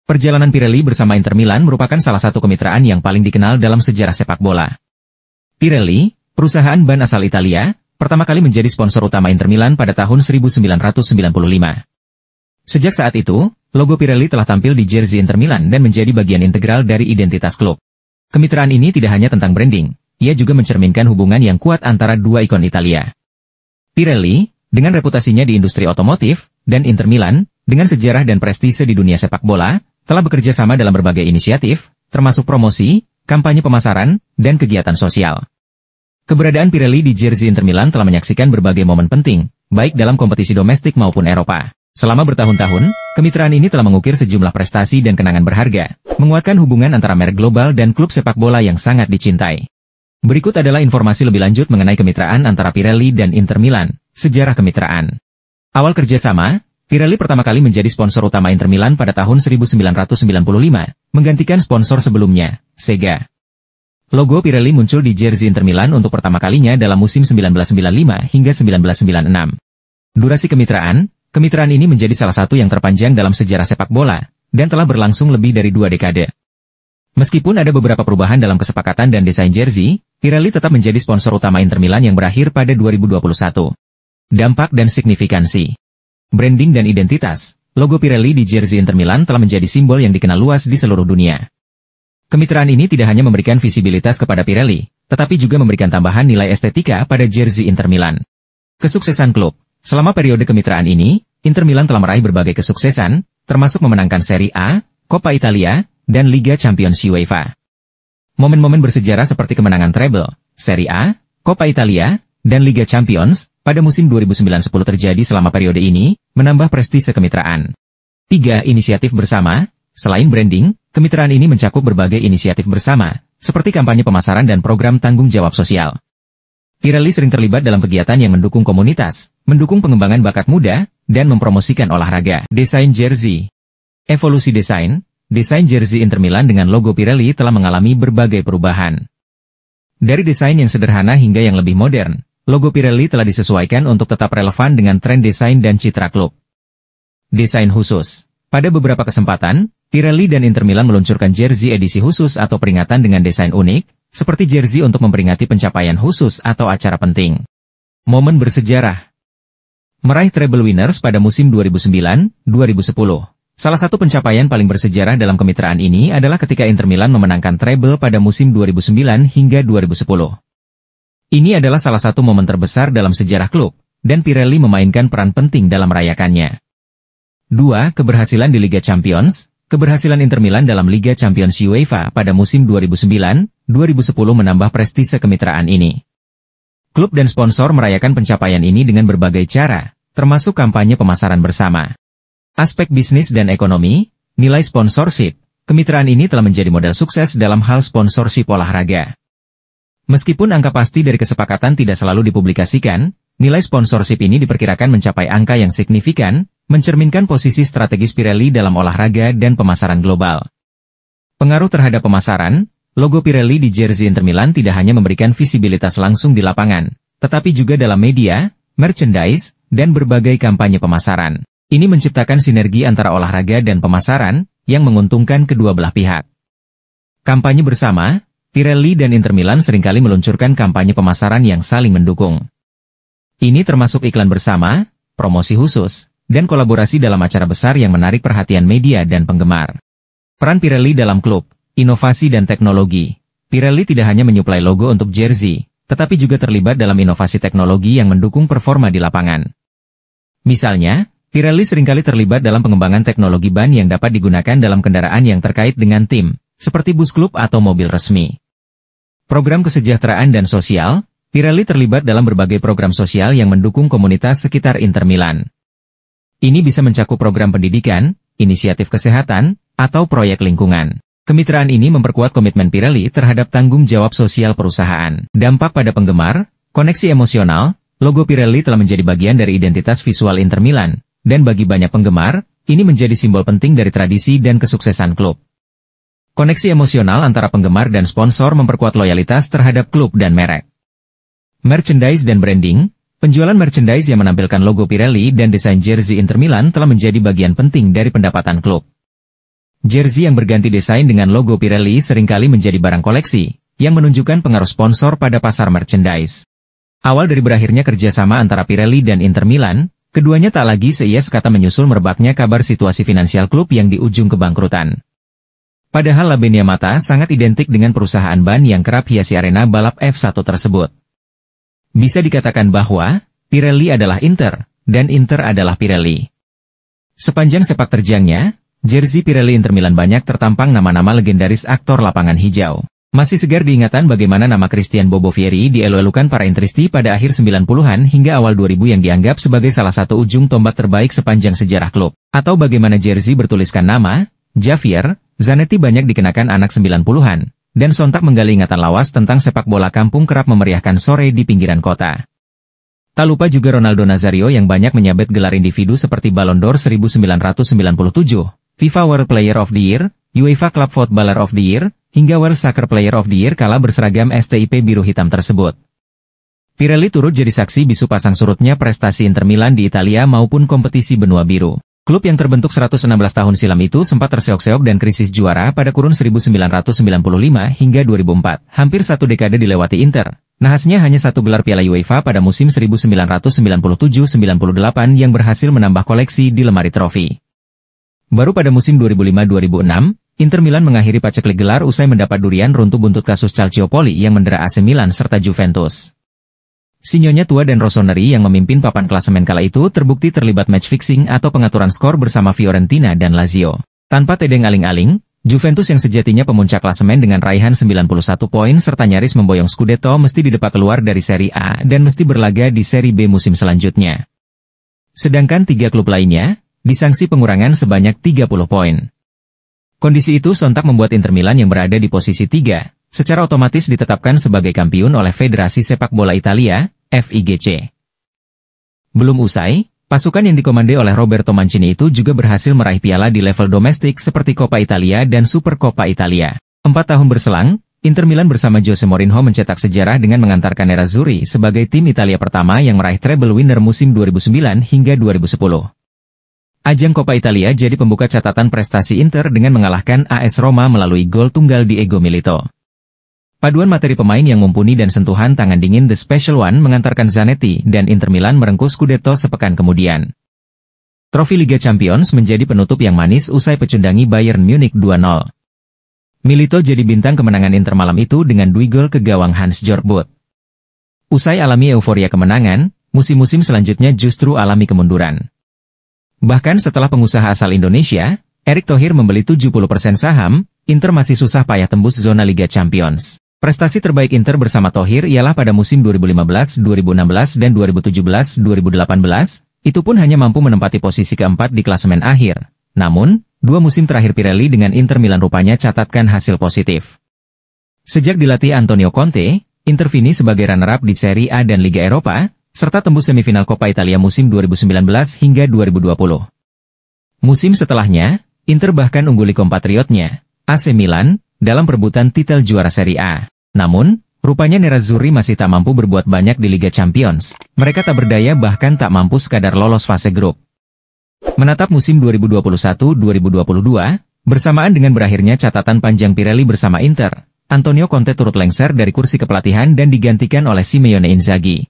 Perjalanan Pirelli bersama Inter Milan merupakan salah satu kemitraan yang paling dikenal dalam sejarah sepak bola. Pirelli, perusahaan ban asal Italia, pertama kali menjadi sponsor utama Inter Milan pada tahun 1995. Sejak saat itu, logo Pirelli telah tampil di jersey Inter Milan dan menjadi bagian integral dari identitas klub. Kemitraan ini tidak hanya tentang branding, ia juga mencerminkan hubungan yang kuat antara dua ikon Italia. Pirelli, dengan reputasinya di industri otomotif, dan Inter Milan, dengan sejarah dan prestise di dunia sepak bola, telah bekerja sama dalam berbagai inisiatif, termasuk promosi, kampanye pemasaran, dan kegiatan sosial. Keberadaan Pirelli di jersey Inter Milan telah menyaksikan berbagai momen penting, baik dalam kompetisi domestik maupun Eropa. Selama bertahun-tahun, kemitraan ini telah mengukir sejumlah prestasi dan kenangan berharga, menguatkan hubungan antara merek global dan klub sepak bola yang sangat dicintai. Berikut adalah informasi lebih lanjut mengenai kemitraan antara Pirelli dan Inter Milan, sejarah kemitraan. Awal kerjasama, Pirelli pertama kali menjadi sponsor utama Inter Milan pada tahun 1995, menggantikan sponsor sebelumnya, Sega. Logo Pirelli muncul di jersey Inter Milan untuk pertama kalinya dalam musim 1995 hingga 1996. Durasi kemitraan ini menjadi salah satu yang terpanjang dalam sejarah sepak bola, dan telah berlangsung lebih dari 2 dekade. Meskipun ada beberapa perubahan dalam kesepakatan dan desain jersey, Pirelli tetap menjadi sponsor utama Inter Milan yang berakhir pada 2021. Dampak dan signifikansi. Branding dan identitas, logo Pirelli di jersey Inter Milan telah menjadi simbol yang dikenal luas di seluruh dunia. Kemitraan ini tidak hanya memberikan visibilitas kepada Pirelli, tetapi juga memberikan tambahan nilai estetika pada jersey Inter Milan. Kesuksesan klub. Selama periode kemitraan ini, Inter Milan telah meraih berbagai kesuksesan, termasuk memenangkan Serie A, Coppa Italia, dan Liga Champions UEFA. Momen-momen bersejarah seperti kemenangan treble, Serie A, Coppa Italia, dan Liga Champions, pada musim 2009-10 terjadi selama periode ini, menambah prestise kemitraan. 3. Inisiatif bersama. Selain branding, kemitraan ini mencakup berbagai inisiatif bersama, seperti kampanye pemasaran dan program tanggung jawab sosial. Pirelli sering terlibat dalam kegiatan yang mendukung komunitas, mendukung pengembangan bakat muda, dan mempromosikan olahraga. Desain jersey. Evolusi desain jersey Inter Milan dengan logo Pirelli telah mengalami berbagai perubahan. Dari desain yang sederhana hingga yang lebih modern, logo Pirelli telah disesuaikan untuk tetap relevan dengan tren desain dan citra klub. Desain khusus. Pada beberapa kesempatan, Pirelli dan Inter Milan meluncurkan jersey edisi khusus atau peringatan dengan desain unik, seperti jersey untuk memperingati pencapaian khusus atau acara penting. Momen bersejarah. Meraih treble winners pada musim 2009-2010. Salah satu pencapaian paling bersejarah dalam kemitraan ini adalah ketika Inter Milan memenangkan treble pada musim 2009 hingga 2010. Ini adalah salah satu momen terbesar dalam sejarah klub, dan Pirelli memainkan peran penting dalam merayakannya. 2. Keberhasilan di Liga Champions. Keberhasilan Inter Milan dalam Liga Champions UEFA pada musim 2009-2010 menambah prestise kemitraan ini. Klub dan sponsor merayakan pencapaian ini dengan berbagai cara, termasuk kampanye pemasaran bersama. Aspek bisnis dan ekonomi, nilai sponsorship. Kemitraan ini telah menjadi model sukses dalam hal sponsorship olahraga. Meskipun angka pasti dari kesepakatan tidak selalu dipublikasikan, nilai sponsorship ini diperkirakan mencapai angka yang signifikan, mencerminkan posisi strategis Pirelli dalam olahraga dan pemasaran global. Pengaruh terhadap pemasaran, logo Pirelli di jersey Inter Milan tidak hanya memberikan visibilitas langsung di lapangan, tetapi juga dalam media, merchandise, dan berbagai kampanye pemasaran. Ini menciptakan sinergi antara olahraga dan pemasaran, yang menguntungkan kedua belah pihak. Kampanye bersama. Pirelli dan Inter Milan seringkali meluncurkan kampanye pemasaran yang saling mendukung. Ini termasuk iklan bersama, promosi khusus, dan kolaborasi dalam acara besar yang menarik perhatian media dan penggemar. Peran Pirelli dalam klub, inovasi dan teknologi. Pirelli tidak hanya menyuplai logo untuk jersey, tetapi juga terlibat dalam inovasi teknologi yang mendukung performa di lapangan. Misalnya, Pirelli seringkali terlibat dalam pengembangan teknologi ban yang dapat digunakan dalam kendaraan yang terkait dengan tim, seperti bus klub atau mobil resmi. Program kesejahteraan dan sosial, Pirelli terlibat dalam berbagai program sosial yang mendukung komunitas sekitar Inter Milan. Ini bisa mencakup program pendidikan, inisiatif kesehatan, atau proyek lingkungan. Kemitraan ini memperkuat komitmen Pirelli terhadap tanggung jawab sosial perusahaan. Dampak pada penggemar, koneksi emosional, logo Pirelli telah menjadi bagian dari identitas visual Inter Milan, dan bagi banyak penggemar, ini menjadi simbol penting dari tradisi dan kesuksesan klub. Koneksi emosional antara penggemar dan sponsor memperkuat loyalitas terhadap klub dan merek. Merchandise dan branding. Penjualan merchandise yang menampilkan logo Pirelli dan desain jersey Inter Milan telah menjadi bagian penting dari pendapatan klub. Jersey yang berganti desain dengan logo Pirelli seringkali menjadi barang koleksi, yang menunjukkan pengaruh sponsor pada pasar merchandise. Awal dari berakhirnya kerjasama antara Pirelli dan Inter Milan, keduanya tak lagi seias kata menyusul merebaknya kabar situasi finansial klub yang di ujung kebangkrutan. Padahal labenya mata sangat identik dengan perusahaan ban yang kerap hiasi arena balap F1 tersebut. Bisa dikatakan bahwa Pirelli adalah Inter, dan Inter adalah Pirelli. Sepanjang sepak terjangnya, jersey Pirelli Inter Milan banyak tertampang nama-nama legendaris aktor lapangan hijau. Masih segar diingatan bagaimana nama Christian Bobo Vieri dielu-elukan para intristi pada akhir 90-an hingga awal 2000 yang dianggap sebagai salah satu ujung tombak terbaik sepanjang sejarah klub. Atau bagaimana jersey bertuliskan nama Javier Zanetti banyak dikenakan anak 90-an, dan sontak menggali ingatan lawas tentang sepak bola kampung kerap memeriahkan sore di pinggiran kota. Tak lupa juga Ronaldo Nazario yang banyak menyabet gelar individu seperti Ballon d'Or 1997, FIFA World Player of the Year, UEFA Club Footballer of the Year, hingga World Soccer Player of the Year kala berseragam STIP biru hitam tersebut. Pirelli turut jadi saksi bisu pasang surutnya prestasi Inter Milan di Italia maupun kompetisi benua biru. Klub yang terbentuk 116 tahun silam itu sempat terseok-seok dan krisis juara pada kurun 1995 hingga 2004. Hampir satu dekade dilewati Inter. Nahasnya hanya satu gelar Piala UEFA pada musim 1997-98 yang berhasil menambah koleksi di lemari trofi. Baru pada musim 2005-2006, Inter Milan mengakhiri paceklik gelar usai mendapat durian runtuh buntut kasus Calciopoli yang mendera AC Milan serta Juventus. Si Nyonya tua dan Rossoneri yang memimpin papan klasemen kala itu terbukti terlibat match fixing atau pengaturan skor bersama Fiorentina dan Lazio. Tanpa tedeng aling-aling, Juventus yang sejatinya pemuncak klasemen dengan raihan 91 poin serta nyaris memboyong Scudetto mesti didepak keluar dari Serie A dan mesti berlaga di Serie B musim selanjutnya. Sedangkan tiga klub lainnya disangsi pengurangan sebanyak 30 poin. Kondisi itu sontak membuat Inter Milan yang berada di posisi 3, secara otomatis ditetapkan sebagai kampiun oleh Federasi Sepak Bola Italia, FIGC. Belum usai, pasukan yang dikomandoi oleh Roberto Mancini itu juga berhasil meraih piala di level domestik seperti Coppa Italia dan Supercoppa Italia. 4 tahun berselang, Inter Milan bersama Jose Mourinho mencetak sejarah dengan mengantarkan Nerazzurri sebagai tim Italia pertama yang meraih treble winner musim 2009 hingga 2010. Ajang Coppa Italia jadi pembuka catatan prestasi Inter dengan mengalahkan AS Roma melalui gol tunggal Diego Milito. Paduan materi pemain yang mumpuni dan sentuhan tangan dingin The Special One mengantarkan Zanetti dan Inter Milan merengkuh Scudetto sepekan kemudian. Trofi Liga Champions menjadi penutup yang manis usai pecundangi Bayern Munich 2-0. Milito jadi bintang kemenangan Inter malam itu dengan 2 gol ke gawang Hans-Jörg Butt. Usai alami euforia kemenangan, musim-musim selanjutnya justru alami kemunduran. Bahkan setelah pengusaha asal Indonesia, Erick Thohir membeli 70% saham, Inter masih susah payah tembus zona Liga Champions. Prestasi terbaik Inter bersama Thohir ialah pada musim 2015, 2016, dan 2017-2018, itu pun hanya mampu menempati posisi keempat di klasemen akhir. Namun, 2 musim terakhir Pirelli dengan Inter Milan rupanya catatkan hasil positif. Sejak dilatih Antonio Conte, Inter finish sebagai runner-up di Serie A dan Liga Eropa, serta tembus semifinal Coppa Italia musim 2019 hingga 2020. Musim setelahnya, Inter bahkan ungguli kompatriotnya, AC Milan, dalam perebutan titel juara Serie A. Namun, rupanya Nerazzurri masih tak mampu berbuat banyak di Liga Champions. Mereka tak berdaya bahkan tak mampu sekadar lolos fase grup. Menatap musim 2021-2022, bersamaan dengan berakhirnya catatan panjang Pirelli bersama Inter, Antonio Conte turut lengser dari kursi kepelatihan dan digantikan oleh Simeone Inzaghi.